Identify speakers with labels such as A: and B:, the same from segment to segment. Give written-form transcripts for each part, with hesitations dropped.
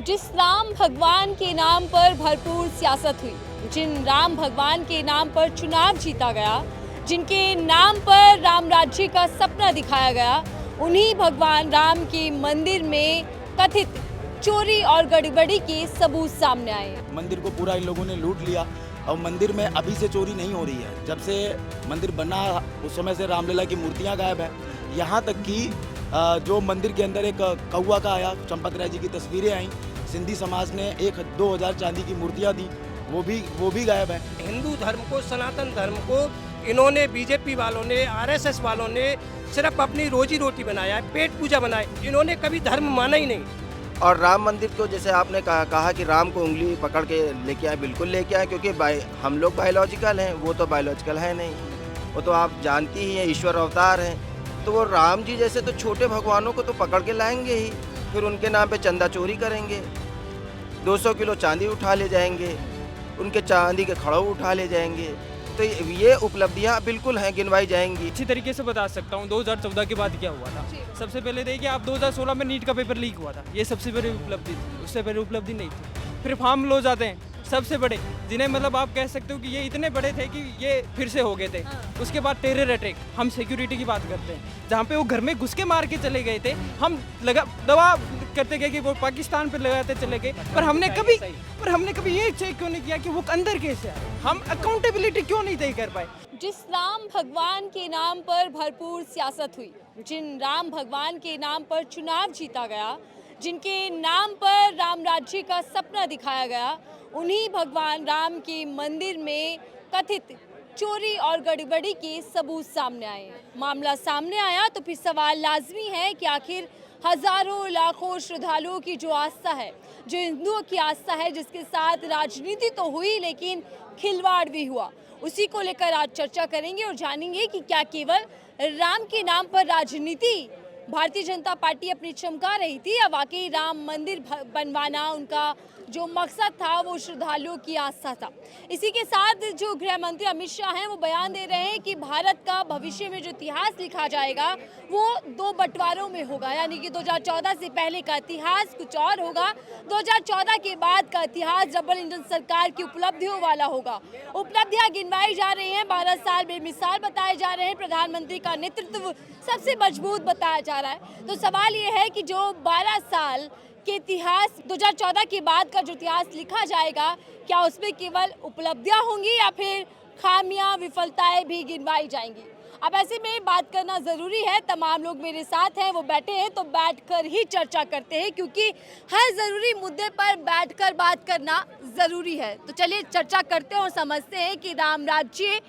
A: जिस राम भगवान के नाम पर भरपूर सियासत हुई, जिन राम भगवान के नाम पर चुनाव जीता गया, जिनके नाम पर राम राज्य का सपना दिखाया गया, उन्हीं भगवान राम के मंदिर में कथित चोरी और गड़बड़ी के सबूत सामने आए।
B: मंदिर को पूरा इन लोगों ने लूट लिया और मंदिर में अभी से चोरी नहीं हो रही है। जब से मंदिर बना उस समय से रामलला की मूर्तियां गायब है। यहाँ तक कि जो मंदिर के अंदर एक कौवा का आया, चंपत राय जी की तस्वीरें आई, सिंधी समाज ने 1-2000 चांदी की मूर्तियां दी, वो भी गायब है।
C: हिंदू धर्म को, सनातन धर्म को इन्होंने, बीजेपी वालों ने, आरएसएस वालों ने सिर्फ अपनी रोजी रोटी बनाया है, पेट पूजा बनाए। इन्होंने कभी धर्म माना ही नहीं।
D: और राम मंदिर को जैसे आपने कहा कि राम को उंगली पकड़ के लेके आए, बिल्कुल लेके आए, क्योंकि हम लोग बायोलॉजिकल हैं, वो तो बायोलॉजिकल है नहीं। वो तो आप जानती ही हैं, ईश्वर अवतार हैं। तो वो राम जी जैसे तो छोटे भगवानों को तो पकड़ के लाएंगे ही, फिर उनके नाम पे चंदा चोरी करेंगे, 200 किलो चांदी उठा ले जाएंगे, उनके चांदी के खड़ो उठा ले जाएंगे। तो ये उपलब्धियां बिल्कुल हैं, गिनवाई जाएंगी।
E: अच्छी तरीके से बता सकता हूँ 2014 के बाद क्या हुआ था। सबसे पहले देखिए आप 2016 में नीट का पेपर लीक हुआ था, ये सबसे बड़ी उपलब्धि थी। उससे पहले उपलब्धि नहीं थी। फिर फार्म लॉज आते हैं सबसे बड़े, जिन्हें मतलब आप कह सकते हो कि ये इतने बड़े थे कि ये फिर से हो गए थे। उसके बाद टेरर अटैक, हम सिक्योरिटी की बात करते हैं, जहाँ पे वो घर में घुस के मार के चले गए थे। हम दवा करते गए कि वो पाकिस्तान पे लगाते चले गए, पर हमने कभी ये चेक क्यों नहीं किया कि वो अंदर कैसे आए। हम अकाउंटेबिलिटी क्यों नहीं तय कर पाए।
A: जिस राम भगवान के नाम पर भरपूर सियासत हुई, जिन राम भगवान के नाम पर चुनाव जीता गया, जिनके नाम पर राम राज्य का सपना दिखाया गया, उन्हीं भगवान राम के मंदिर में कथित चोरी और गड़बड़ी के सबूत सामने आए हैं। मामला सामने आया तो फिर सवाल लाजमी है कि आखिर हजारों लाखों श्रद्धालुओं की जो आस्था है, जो हिंदुओं की आस्था है, जिसके साथ राजनीति तो हुई लेकिन खिलवाड़ भी हुआ, उसी को लेकर आज चर्चा करेंगे और जानेंगे कि क्या केवल राम के नाम पर राजनीति भारतीय जनता पार्टी अपनी चमका रही थी या वाकई राम मंदिर बनवाना उनका जो मकसद था वो श्रद्धालुओं की आस्था था। इसी के साथ जो गृह मंत्री अमित शाह हैं वो बयान दे रहे हैं कि भारत का भविष्य में जो इतिहास लिखा जाएगा वो 2 बंटवारों में होगा, यानी कि 2014 से पहले का इतिहास कुछ और होगा, 2014 के बाद का इतिहास डबल इंजन सरकार की उपलब्धियों वाला होगा। उपलब्धियां गिनवाई जा रही हैं, 12 साल बेमिसाल बताए जा रहे हैं, प्रधानमंत्री का नेतृत्व सबसे मजबूत बताया जा रहा है। तो सवाल ये है कि जो 12 साल के इतिहास 2014 के बाद का जो इतिहास लिखा जाएगा, क्या उसमें केवल उपलब्धियां होंगी या फिर खामियां, विफलताएं भी गिनवाई जाएंगी। अब ऐसे में बात करना ज़रूरी है। तमाम लोग मेरे साथ हैं, वो बैठे हैं, तो बैठकर ही चर्चा करते हैं, क्योंकि हर ज़रूरी मुद्दे पर बैठकर बात करना ज़रूरी है। तो चलिए चर्चा करते हैं और समझते हैं कि राम राज्य,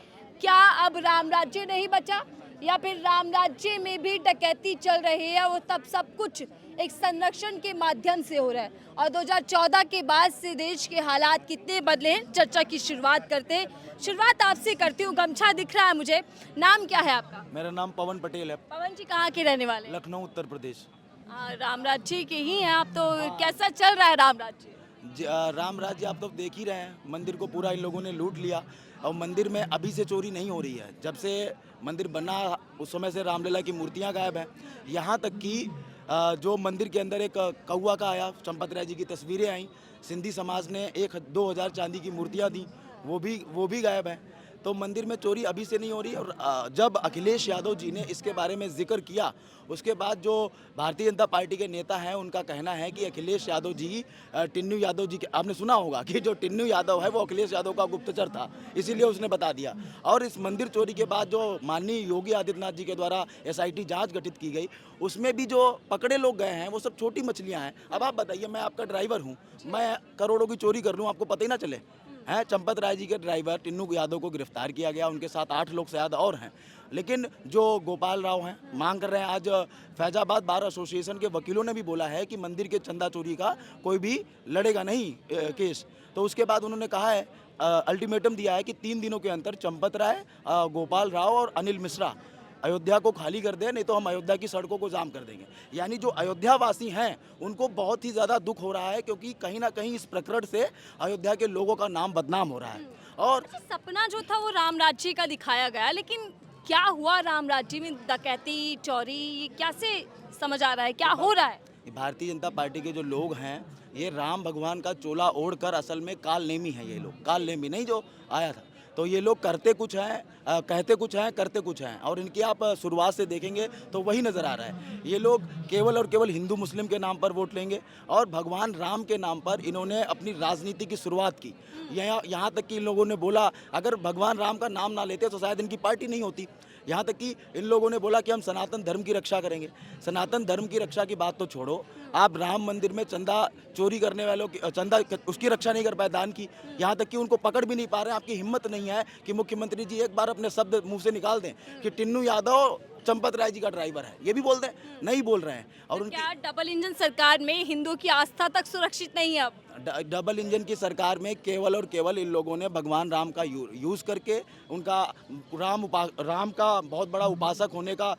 A: क्या अब राम राज्य नहीं बचा या फिर राम राज्य में भी डकैती चल रही है और तब सब कुछ एक संरक्षण के माध्यम से हो रहा है। और 2014 के बाद से देश के हालात कितने बदले हैं, चर्चा की शुरुआत करते हैं। शुरुआत आपसे करती हूँ, गमछा दिख रहा है मुझे, नाम क्या है आपका?
B: मेरा नाम पवन पटेल है।
A: पवन जी कहाँ के रहने वाले?
B: लखनऊ, उत्तर प्रदेश।
A: राम राज्य के ही हैं आप, तो कैसा चल रहा है राम राज्य?
B: राम राज्य आप तो देख ही रहे हैं, मंदिर को पूरा इन लोगों ने लूट लिया और मंदिर में अभी से चोरी नहीं हो रही है। जब से मंदिर बना उस समय से रामलला की मूर्तियां गायब हैं। यहाँ तक कि जो मंदिर के अंदर एक कौवा का आया, चंपत राय जी की तस्वीरें आई, सिंधी समाज ने 1-2000 चांदी की मूर्तियां दी, वो भी गायब हैं। तो मंदिर में चोरी अभी से नहीं हो रही। और जब अखिलेश यादव जी ने इसके बारे में जिक्र किया, उसके बाद जो भारतीय जनता पार्टी के नेता हैं उनका कहना है कि अखिलेश यादव जी, टिन्नू यादव जी, आपने सुना होगा कि जो टिन्नू यादव है वो अखिलेश यादव का गुप्तचर था, इसीलिए उसने बता दिया। और इस मंदिर चोरी के बाद जो माननीय योगी आदित्यनाथ जी के द्वारा SIT जाँच गठित की गई, उसमें भी जो पकड़े लोग गए हैं वो सब छोटी मछलियाँ हैं। अब आप बताइए, मैं आपका ड्राइवर हूँ, मैं करोड़ों की चोरी कर लूँ, आपको पता ही ना चले हैं। चंपत राय जी के ड्राइवर टिन्नू यादव को गिरफ्तार किया गया, उनके साथ 8 लोग शायद और हैं। लेकिन जो गोपाल राव हैं मांग कर रहे हैं, आज फैजाबाद बार एसोसिएशन के वकीलों ने भी बोला है कि मंदिर के चंदा चोरी का कोई भी लड़ेगा नहीं केस। तो उसके बाद उन्होंने कहा है, अल्टीमेटम दिया है कि 3 दिनों के अंदर चंपत राय, गोपाल राव और अनिल मिश्रा अयोध्या को खाली कर दे, नहीं तो हम अयोध्या की सड़कों को जाम कर देंगे। यानी जो अयोध्या वासी हैं उनको बहुत ही ज़्यादा दुख हो रहा है, क्योंकि कहीं ना कहीं इस प्रकरण से अयोध्या के लोगों का नाम बदनाम हो रहा है। और
A: सपना जो था वो राम राज्य का दिखाया गया, लेकिन क्या हुआ राम राज्य में? डकैती, चोरी, कैसे समझ आ रहा है, क्या हो रहा है?
B: भारतीय जनता पार्टी के जो लोग हैं ये राम भगवान का चोला ओढ़कर असल में काल नेमी हैं। ये लोग काल नेमी नहीं जो आया था, तो ये लोग करते कुछ हैं, कहते कुछ हैं, करते कुछ हैं। और इनकी आप शुरुआत से देखेंगे तो वही नज़र आ रहा है। ये लोग केवल और केवल हिंदू मुस्लिम के नाम पर वोट लेंगे और भगवान राम के नाम पर इन्होंने अपनी राजनीति की शुरुआत की। यहाँ तक कि इन लोगों ने बोला अगर भगवान राम का नाम ना लेते तो शायद इनकी पार्टी नहीं होती। यहाँ तक कि इन लोगों ने बोला कि हम सनातन धर्म की रक्षा करेंगे। सनातन धर्म की रक्षा की बात तो छोड़ो, आप राम मंदिर में चंदा चोरी करने वालों की चंदा उसकी रक्षा नहीं कर पाए, दान की। यहाँ तक कि उनको पकड़ भी नहीं पा रहे हैं। आपकी हिम्मत नहीं है कि मुख्यमंत्री जी एक बार अपने शब्द मुंह से निकाल दें कि टिन्नू यादव चंपत राय जी का ड्राइवर है, ये भी बोल दें, नहीं बोल रहे हैं। और उनकी
A: क्या डबल इंजन सरकार में हिंदुओं की आस्था तक सुरक्षित नहीं है अब?
B: डबल इंजन की सरकार में केवल और केवल इन लोगों ने भगवान राम का यूज़ करके उनका राम का बहुत बड़ा उपासक होने का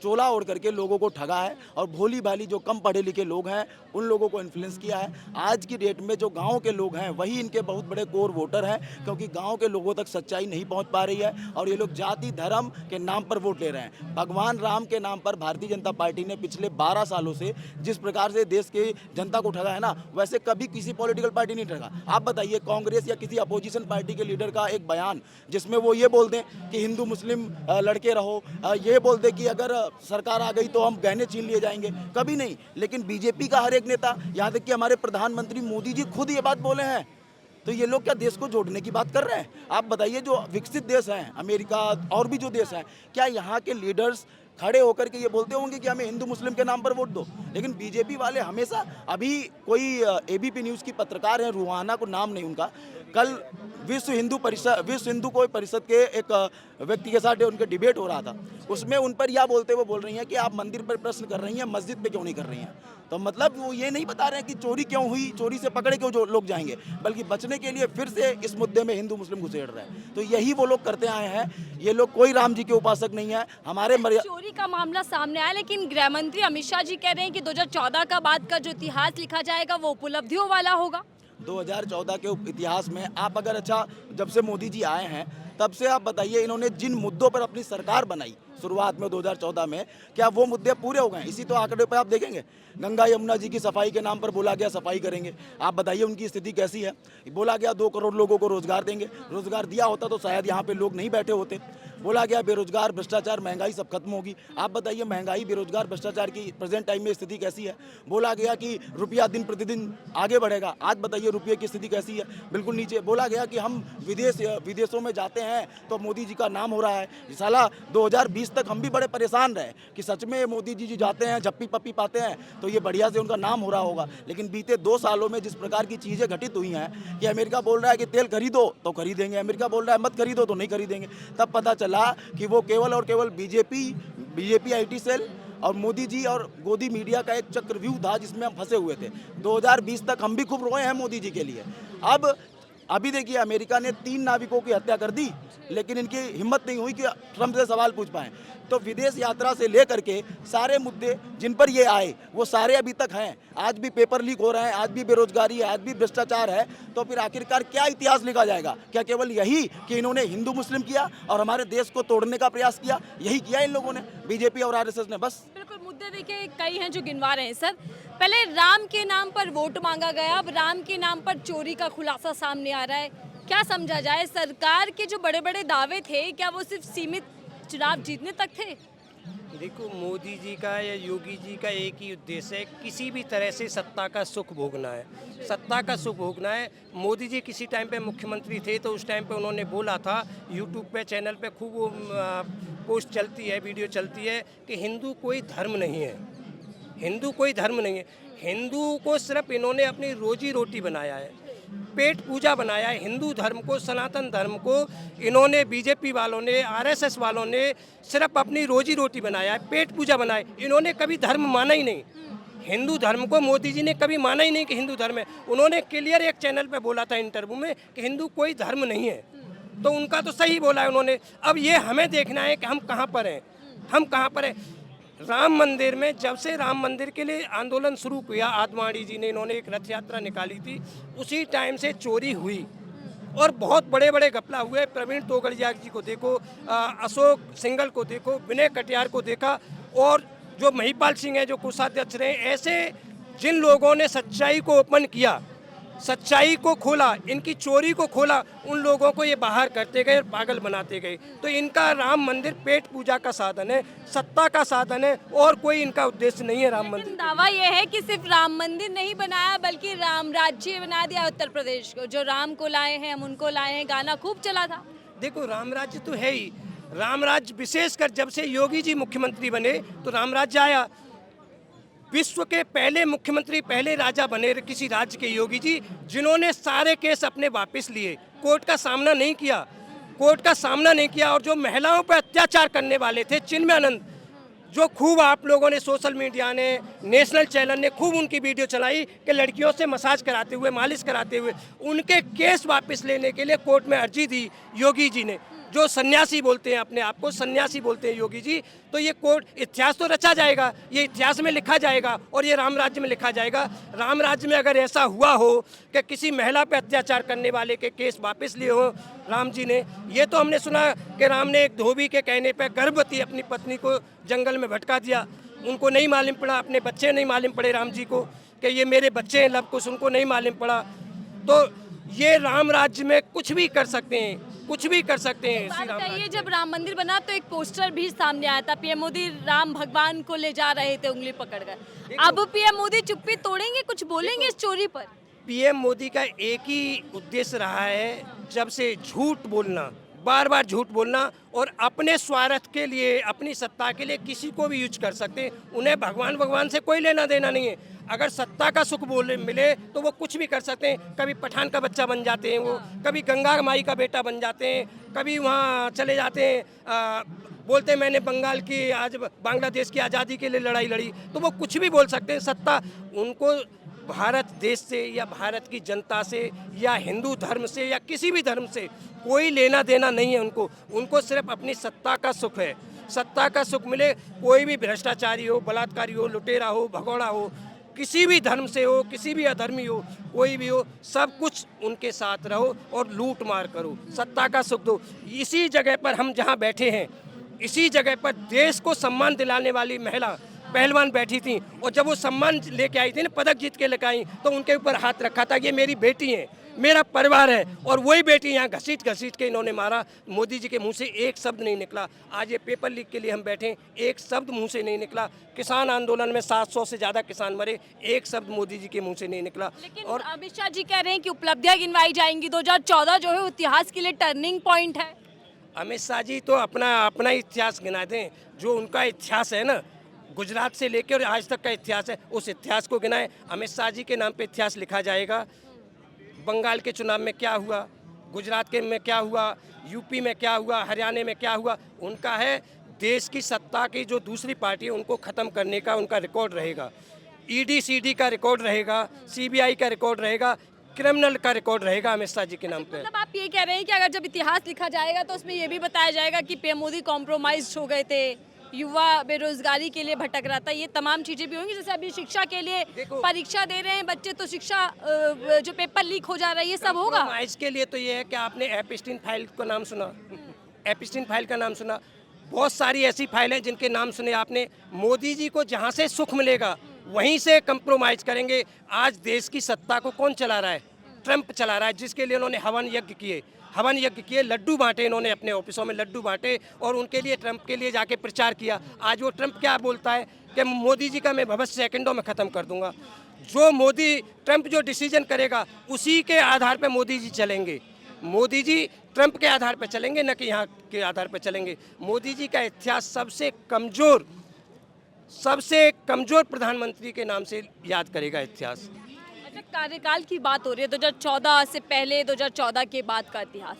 B: चोला ओढ़ करके लोगों को ठगा है और भोली भाली जो कम पढ़े लिखे लोग हैं उन लोगों को इन्फ्लुएंस किया है। आज की डेट में जो गांव के लोग हैं वही इनके बहुत बड़े कोर वोटर हैं, क्योंकि गांव के लोगों तक सच्चाई नहीं पहुंच पा रही है और ये लोग जाति धर्म के नाम पर वोट ले रहे हैं। भगवान राम के नाम पर भारतीय जनता पार्टी ने पिछले 12 सालों से जिस प्रकार से देश की जनता को ठगा है ना, वैसे कभी किसी पॉलिटिकल पार्टी नहीं ठगा। आप बताइए कांग्रेस या किसी अपोजिशन पार्टी के लीडर का एक बयान जिसमें वो ये बोल दें कि हिंदू मुस्लिम लड़के रहो, ये बोल दें कि अगर सरकार आ गई तो हम गहने छीन लिए जाएंगे, कभी नहीं। लेकिन बीजेपी का हर एक नेता, यहाँ तक कि हमारे प्रधानमंत्री मोदी जी खुद ये बात बोले हैं। तो ये लोग क्या देश को जोड़ने की बात कर रहे हैं? आप बताइए, जो विकसित देश हैं अमेरिका और भी जो देश हैं, क्या यहाँ के लीडर्स खड़े होकर के ये बोलते होंगे कि हमें हिंदू मुस्लिम के नाम पर वोट दो? लेकिन बीजेपी वाले हमेशा, अभी कोई एबीपी न्यूज़ की पत्रकार हैं, रूहाना को नाम नहीं उनका, कल विश्व हिंदू कोई परिषद के एक व्यक्ति के साथ उनके डिबेट हो रहा था, उसमें उन पर यह बोलते हुए बोल रही हैं कि आप मंदिर पर प्रश्न कर रही हैं, मस्जिद पे क्यों नहीं कर रही हैं। तो मतलब वो ये नहीं बता रहे हैं कि चोरी क्यों हुई, चोरी से पकड़े क्यों जो लोग जाएंगे, बल्कि बचने के लिए फिर से इस मुद्दे में हिंदू मुस्लिम घुसेड़ रहे हैं। तो यही वो लोग करते आए हैं। ये लोग कोई राम जी के उपासक नहीं है। हमारे
A: चोरी का मामला सामने आया, लेकिन गृह मंत्री अमित शाह जी कह रहे हैं कि 2014 का बाद का जो इतिहास लिखा जाएगा वो उपलब्धियों वाला होगा।
B: 2014 के इतिहास में आप अगर, अच्छा जब से मोदी जी आए हैं तब से आप बताइए इन्होंने जिन मुद्दों पर अपनी सरकार बनाई शुरुआत में 2014 में, क्या वो मुद्दे पूरे हो गए? इसी तो आंकड़े पर आप देखेंगे, गंगा यमुना जी की सफाई के नाम पर बोला गया सफाई करेंगे। आप बताइए उनकी स्थिति कैसी है? बोला गया 2 करोड़ लोगों को रोजगार देंगे, रोजगार दिया होता तो शायद यहाँ पे लोग नहीं बैठे होते। बोला गया बेरोजगार, भ्रष्टाचार, महंगाई सब खत्म होगी। आप बताइए महंगाई, बेरोजगार, भ्रष्टाचार की प्रेजेंट टाइम में स्थिति कैसी है? बोला गया कि रुपया दिन प्रतिदिन आगे बढ़ेगा, आज बताइए रुपये की स्थिति कैसी है? बिल्कुल नीचे। बोला गया कि हम विदेशों में जाते हैं तो मोदी जी का नाम हो रहा है। साला 2020 तक हम भी बड़े परेशान रहे कि सच में मोदी जी जाते हैं, झप्पी पप्पी पाते हैं तो ये बढ़िया से उनका नाम हो रहा होगा। लेकिन बीते 2 सालों में जिस प्रकार की चीज़ें घटित हुई हैं कि अमेरिका बोल रहा है कि तेल खरीदो तो खरीदेंगे, अमेरिका बोल रहा है मत खरीदो तो नहीं खरीदेंगे, तब पता चला कि वो केवल और केवल बीजेपी आईटी सेल और मोदी जी और गोदी मीडिया का एक चक्रव्यूह था जिसमें हम फंसे हुए थे। 2020 तक हम भी खूब रोए हैं मोदी जी के लिए। अभी देखिए अमेरिका ने 3 नाविकों की हत्या कर दी, लेकिन इनकी हिम्मत नहीं हुई कि ट्रंप से सवाल पूछ पाएं। तो विदेश यात्रा से लेकर के सारे मुद्दे जिन पर ये आए वो सारे अभी तक हैं। आज भी पेपर लीक हो रहे हैं, आज भी बेरोजगारी है, आज भी भ्रष्टाचार है। तो फिर आखिरकार क्या इतिहास लिखा जाएगा? क्या केवल यही कि इन्होंने हिंदू मुस्लिम किया और हमारे देश को तोड़ने का प्रयास किया? यही किया इन लोगों ने, बीजेपी और आरएसएस ने, बस।
A: बिल्कुल, मुद्दे देखिए कई हैं जो गिनवा रहे हैं सर। पहले राम के नाम पर वोट मांगा गया, अब राम के नाम पर चोरी का खुलासा सामने आ रहा है। क्या समझा जाए? सरकार के जो बड़े बड़े दावे थे क्या वो सिर्फ सीमित चुनाव जीतने तक थे?
C: देखो, मोदी जी का या योगी जी का एक ही उद्देश्य है, किसी भी तरह से सत्ता का सुख भोगना है, सत्ता का सुख भोगना है। मोदी जी किसी टाइम पे मुख्यमंत्री थे तो उस टाइम पे उन्होंने बोला था, यूट्यूब पे चैनल पे खूब पोस्ट चलती है, वीडियो चलती है कि हिंदू कोई धर्म नहीं है, हिंदू कोई धर्म नहीं है। हिंदू को सिर्फ इन्होंने अपनी रोजी रोटी बनाया है, पेट पूजा बनाया है। हिंदू धर्म को, सनातन धर्म को इन्होंने, बीजेपी वालों ने, आरएसएस वालों ने सिर्फ अपनी रोजी रोटी बनाया है, पेट पूजा बनाया। इन्होंने कभी धर्म माना ही नहीं। हिंदू धर्म को मोदी जी ने कभी माना ही नहीं कि हिंदू धर्म है। उन्होंने क्लियर एक चैनल पे बोला था इंटरव्यू में कि हिंदू कोई धर्म नहीं है, तो उनका तो सही बोला है उन्होंने। अब ये हमें देखना है कि हम कहाँ पर हैं, हम कहाँ पर हैं। राम मंदिर में, जब से राम मंदिर के लिए आंदोलन शुरू किया, आदवाणी जी ने, इन्होंने एक रथ यात्रा निकाली थी, उसी टाइम से चोरी हुई और बहुत बड़े बड़े घपला हुए। प्रवीण तोगड़िया जी को देखो, अशोक सिंघल को देखो, विनय कटियार को देखा, और जो महिपाल सिंह है, जो कोषाध्यक्ष रहे, ऐसे जिन लोगों ने सच्चाई को ओपन किया, सच्चाई को खोला, इनकी चोरी को खोला, उन लोगों को ये बाहर करते गए और पागल बनाते गए। तो इनका राम मंदिर पेट पूजा का साधन है, सत्ता का साधन है, और कोई इनका उद्देश्य नहीं है राम मंदिर।
A: दावा यह है कि सिर्फ राम मंदिर नहीं बनाया बल्कि राम राज्य बना दिया उत्तर प्रदेश को। जो राम को लाए हैं हम उनको लाए हैं, गाना खूब चला था।
C: देखो, राम राज्य तो है ही, राम राज्य विशेषकर जब से योगी जी मुख्यमंत्री बने तो राम राज्य आया। विश्व के पहले मुख्यमंत्री, पहले राजा बने किसी राज्य के योगी जी, जिन्होंने सारे केस अपने वापस लिए, कोर्ट का सामना नहीं किया, कोर्ट का सामना नहीं किया। और जो महिलाओं पर अत्याचार करने वाले थे, चिन्मयानंद, जो खूब आप लोगों ने, सोशल मीडिया ने, नेशनल चैनल ने खूब उनकी वीडियो चलाई कि लड़कियों से मसाज कराते हुए, मालिश कराते हुए, उनके केस वापस लेने के लिए कोर्ट में अर्जी दी योगी जी ने। जो सन्यासी बोलते हैं, अपने आप को सन्यासी बोलते हैं योगी जी, तो ये कोर्ट, इतिहास तो रचा जाएगा, ये इतिहास में लिखा जाएगा और ये राम राज्य में लिखा जाएगा। राम राज्य में अगर ऐसा हुआ हो कि किसी महिला पे अत्याचार करने वाले के केस वापस लिए हो राम जी ने, ये तो हमने सुना कि राम ने एक धोबी के कहने पर गर्भवती अपनी पत्नी को जंगल में भटका दिया, उनको नहीं मालूम पड़ा, अपने बच्चे नहीं मालूम पड़े राम जी को कि ये मेरे बच्चे हैं, लव कुश, उनको नहीं मालूम पड़ा। तो ये राम राज्य में कुछ भी कर सकते हैं, कुछ भी कर सकते हैं।
A: बात बताइए, जब राम मंदिर बना तो एक पोस्टर भी सामने आया था, पीएम मोदी राम भगवान को ले जा रहे थे उंगली पकड़कर। अब पीएम मोदी चुप्पी तोड़ेंगे, कुछ बोलेंगे इस चोरी पर?
C: पीएम मोदी का एक ही उद्देश्य रहा है, जब से झूठ बोलना, बार बार झूठ बोलना, और अपने स्वार्थ के लिए, अपनी सत्ता के लिए किसी को भी यूज कर सकते हैं। उन्हें भगवान से कोई लेना देना नहीं है। अगर सत्ता का सुख बोले मिले तो वो कुछ भी कर सकते हैं। कभी पठान का बच्चा बन जाते हैं वो, कभी गंगा माई का बेटा बन जाते हैं, कभी वहाँ चले जाते हैं, बोलते हैं मैंने बंगाल की, आज बांग्लादेश की आज़ादी के लिए लड़ाई लड़ी, तो वो कुछ भी बोल सकते हैं। सत्ता उनको भारत देश से या भारत की जनता से या हिंदू धर्म से या किसी भी धर्म से कोई लेना देना नहीं है। उनको सिर्फ अपनी सत्ता का सुख है। सत्ता का सुख मिले, कोई भी भ्रष्टाचारी हो, बलात्कारी हो, लुटेरा हो, भगोड़ा हो, किसी भी धर्म से हो, किसी भी अधर्मी हो, कोई भी हो, सब कुछ उनके साथ रहो और लूट मार करो, सत्ता का सुख दो। इसी जगह पर हम जहाँ बैठे हैं, इसी जगह पर देश को सम्मान दिलाने वाली महिला पहलवान बैठी थी, और जब वो सम्मान लेके आई थी ना, पदक जीत के लेके आई, तो उनके ऊपर हाथ रखा था, ये मेरी बेटी है, मेरा परिवार है, और वही बेटी यहाँ घसीट के इन्होंने मारा। मोदी जी के मुंह से एक शब्द नहीं निकला। आज ये पेपर लीक के लिए हम बैठे, एक शब्द मुंह से नहीं निकला। किसान आंदोलन में 700 से ज़्यादा किसान मरे, एक शब्द मोदी जी के मुंह से नहीं निकला।
A: लेकिन और अमित शाह जी कह रहे हैं कि उपलब्धियां गिनवाई जाएंगी। 2014 जो है इतिहास के लिए टर्निंग पॉइंट है।
C: अमित शाह जी तो अपना इतिहास गिना दें, जो उनका इतिहास है ना, गुजरात से लेकर और आज तक का इतिहास है, उस इतिहास को गिनाएं। अमित शाह जी के नाम पे इतिहास लिखा जाएगा। बंगाल के चुनाव में क्या हुआ, गुजरात के में क्या हुआ, यूपी में क्या हुआ, हरियाणा में क्या हुआ, उनका है देश की सत्ता की जो दूसरी पार्टी है उनको ख़त्म करने का उनका रिकॉर्ड रहेगा। ईडी सीडी का रिकॉर्ड रहेगा, सीबीआई का रिकॉर्ड रहेगा, क्रिमिनल का रिकॉर्ड रहेगा अमित शाह जी के नाम पे।
A: मतलब आप ये कह रहे हैं कि अगर जब इतिहास लिखा जाएगा तो उसमें ये भी बताया जाएगा कि पीएम मोदी कॉम्प्रोमाइज हो गए थे, युवा बेरोजगारी के लिए भटक रहा था, ये तमाम चीजें भी होंगी। जैसे अभी शिक्षा के लिए परीक्षा दे रहे हैं बच्चे, तो शिक्षा जो पेपर लीक हो जा रहा है, ये सब होगा।
C: इसके लिए तो ये है कि आपने एपिस्टीन फाइल का नाम सुना, एपिस्टीन फाइल का नाम सुना, बहुत सारी ऐसी फाइल हैं जिनके नाम सुने आपने। मोदी जी को जहाँ से सुख मिलेगा वहीं से कंप्रोमाइज करेंगे। आज देश की सत्ता को कौन चला रहा है? ट्रंप चला रहा है, जिसके लिए उन्होंने हवन यज्ञ किए, लड्डू बांटे, इन्होंने अपने ऑफिसों में लड्डू बांटे और उनके लिए, ट्रंप के लिए जाके प्रचार किया। आज वो ट्रंप क्या बोलता है कि मोदी जी का मैं भविष्य सेकंडों में ख़त्म कर दूंगा। जो ट्रंप जो डिसीजन करेगा उसी के आधार पर मोदी जी चलेंगे। मोदी जी ट्रंप के आधार पर चलेंगे, न कि यहाँ के आधार पर चलेंगे। मोदी जी का इतिहास सबसे कमज़ोर प्रधानमंत्री के नाम से याद करेगा इतिहास।
A: अच्छा, कार्यकाल की बात हो रही है, 2014 से पहले 2014 के बाद का इतिहास,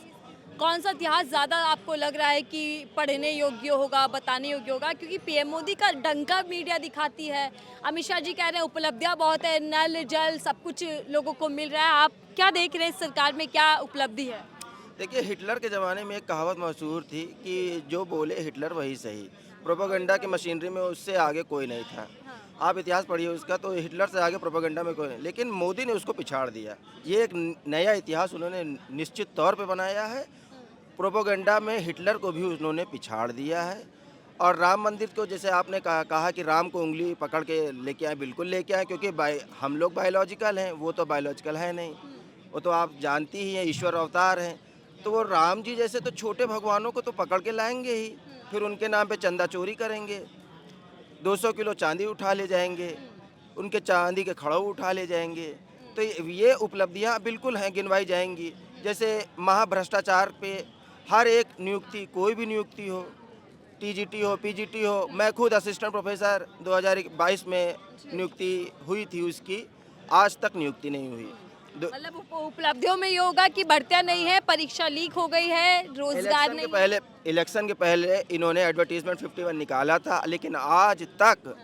A: कौन सा इतिहास ज़्यादा आपको लग रहा है कि पढ़ने योग्य होगा, बताने योग्य होगा? क्योंकि पीएम मोदी का डंका मीडिया दिखाती है, अमित शाह जी कह रहे हैं उपलब्धियां बहुत है, नल जल सब कुछ लोगों को मिल रहा है। आप क्या देख रहे हैं इस सरकार में, क्या उपलब्धि है?
D: देखिए, हिटलर के ज़माने में एक कहावत मशहूर थी कि जो बोले हिटलर वही सही। प्रोपेगेंडा की मशीनरी में उससे आगे कोई नहीं था। आप इतिहास पढ़िए उसका, तो हिटलर से आगे प्रोपेगेंडा में कोई नहीं, लेकिन मोदी ने उसको पिछाड़ दिया। ये एक नया इतिहास उन्होंने निश्चित तौर पे बनाया है। प्रोपेगेंडा में हिटलर को भी उन्होंने पिछाड़ दिया है और राम मंदिर को जैसे आपने कहा कि राम को उंगली पकड़ के लेके आए, बिल्कुल लेके आए, क्योंकि हम लोग बायोलॉजिकल हैं, वो तो बायोलॉजिकल है नहीं। वो तो आप जानती ही हैं, ईश्वर अवतार हैं। तो वो राम जी जैसे तो छोटे भगवानों को तो पकड़ के लाएंगे ही, फिर उनके नाम पे चंदा चोरी करेंगे, 200 किलो चांदी उठा ले जाएंगे, उनके चांदी के खड़ाऊ उठा ले जाएंगे। तो ये उपलब्धियां बिल्कुल हैं, गिनवाई जाएंगी। जैसे महाभ्रष्टाचार पे हर एक नियुक्ति, कोई भी नियुक्ति हो, टीजीटी हो, पीजीटी हो, मैं खुद असिस्टेंट प्रोफेसर 2022 में नियुक्ति हुई थी, उसकी आज तक नियुक्ति नहीं हुई।
A: मतलब उपलब्धियों में ये होगा कि भर्तियां नहीं है, परीक्षा लीक हो गई है, रोजगार नहीं।
D: इलेक्शन के पहले इन्होंने एडवर्टीजमेंट 51 निकाला था, लेकिन आज तक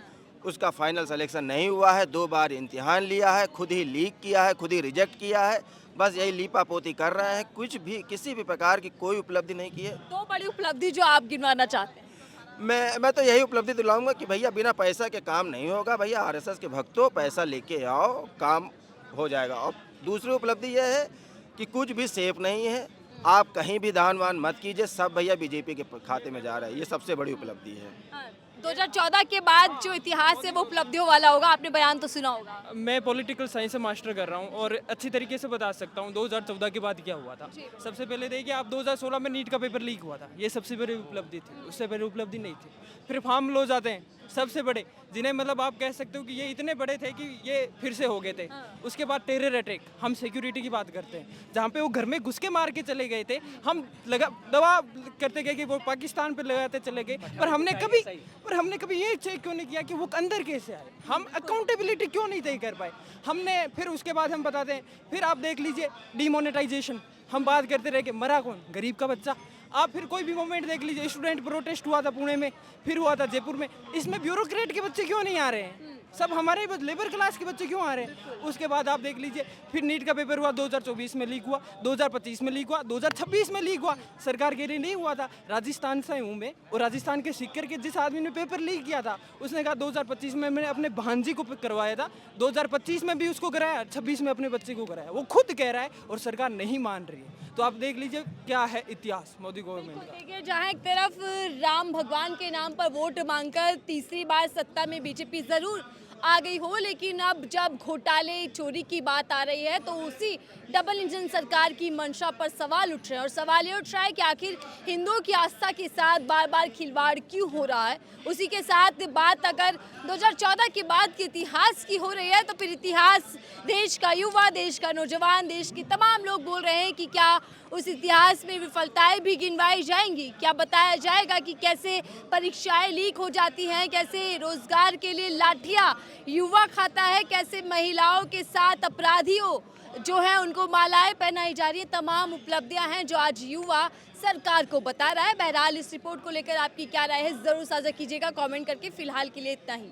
D: उसका फाइनल सिलेक्शन नहीं हुआ है। 2 बार इम्तिहान लिया है, खुद ही लीक किया है, खुद ही रिजेक्ट किया है, बस यही लीपापोती कर रहे हैं। कुछ भी किसी भी प्रकार की कोई उपलब्धि नहीं की है।
A: 2 बड़ी उपलब्धि जो आप गिनवाना चाहते हैं।
D: मैं तो यही उपलब्धि दिलाऊंगा कि भैया बिना पैसा के काम नहीं होगा। भैया आरएसएस के भक्तों, पैसा लेके आओ, काम हो जाएगा। और दूसरी उपलब्धि यह है कि कुछ भी सेफ नहीं है, आप कहीं भी दान वान मत कीजिए, सब भैया बीजेपी के खाते में जा रहा है। ये सबसे बड़ी उपलब्धि है।
A: 2014 के बाद जो इतिहास है वो उपलब्धियों वाला होगा, आपने बयान तो सुना होगा।
E: मैं पॉलिटिकल साइंस से मास्टर कर रहा हूँ और अच्छी तरीके से बता सकता हूँ 2014 के बाद क्या हुआ था। सबसे पहले देखिए, आप 2016 में नीट का पेपर लीक हुआ था, ये सबसे बड़ी उपलब्धि थी। उससे पहले उपलब्धि नहीं थी। फिर फार्म लॉज आते हैं, सबसे बड़े, जिन्हें मतलब आप कह सकते हो कि ये इतने बड़े थे कि ये फिर से हो गए थे। उसके बाद टेरर अटैक, हम सिक्योरिटी की बात करते हैं, जहाँ पे वो घर में घुस के मार के चले गए थे। हम दवा करते गए कि वो पाकिस्तान पे लगाते चले गए, पर हमने कभी ये चेक क्यों नहीं किया कि वो अंदर कैसे आए। हम अकाउंटेबिलिटी क्यों नहीं तय कर पाए हमने। फिर उसके बाद हम बताते हैं, फिर आप देख लीजिए डिमोनेटाइजेशन, हम बात करते रहे कि मरा कौन, गरीब का बच्चा। आप फिर कोई भी मूवमेंट देख लीजिए, स्टूडेंट प्रोटेस्ट हुआ था पुणे में, फिर हुआ था जयपुर में, इसमें ब्यूरोक्रेट के बच्चे क्यों नहीं आ रहे हैं, सब हमारे लेबर क्लास के बच्चे क्यों आ रहे हैं। उसके बाद आप देख लीजिए, फिर नीट का पेपर हुआ, 2024 में लीक हुआ, 2025 में लीक हुआ, 2026 में लीक हुआ। सरकार के लिए नहीं हुआ था। राजस्थान से हूँ मैं, और राजस्थान के सीकर के जिस आदमी ने पेपर लीक किया था, उसने कहा 2025 में मैंने अपने भांजी को करवाया था, 2025 में भी उसको कराया, 26 में अपने बच्चे को कराया। वो खुद कह रहा है और सरकार नहीं मान रही है। तो आप देख लीजिए क्या है इतिहास मोदी गवर्नमेंट का।
A: देखिए, जहाँ एक तरफ राम भगवान के नाम पर वोट मांगकर तीसरी बार सत्ता में बीजेपी जरूर आ गई हो, लेकिन अब जब घोटाले चोरी की बात आ रही है तो उसी डबल इंजन सरकार की मंशा पर सवाल उठ रहे हैं। और सवाल ये उठ रहा है कि आखिर हिंदुओं की आस्था के साथ बार बार खिलवाड़ क्यों हो रहा है। उसी के साथ बात अगर 2014 के बाद के इतिहास की हो रही है, तो फिर इतिहास देश का युवा, देश का नौजवान, देश के तमाम लोग बोल रहे हैं कि क्या उस इतिहास में विफलताएं भी गिनवाई जाएंगी। क्या बताया जाएगा कि कैसे परीक्षाएं लीक हो जाती हैं, कैसे रोजगार के लिए लाठियां युवा खाता है, कैसे महिलाओं के साथ अपराधियों जो है उनको मालाएं पहनाई जा रही है। तमाम उपलब्धियां हैं जो आज युवा सरकार को बता रहा है। बहरहाल इस रिपोर्ट को लेकर आपकी क्या राय है, जरूर साझा कीजिएगा कमेंट करके। फिलहाल के लिए इतना ही।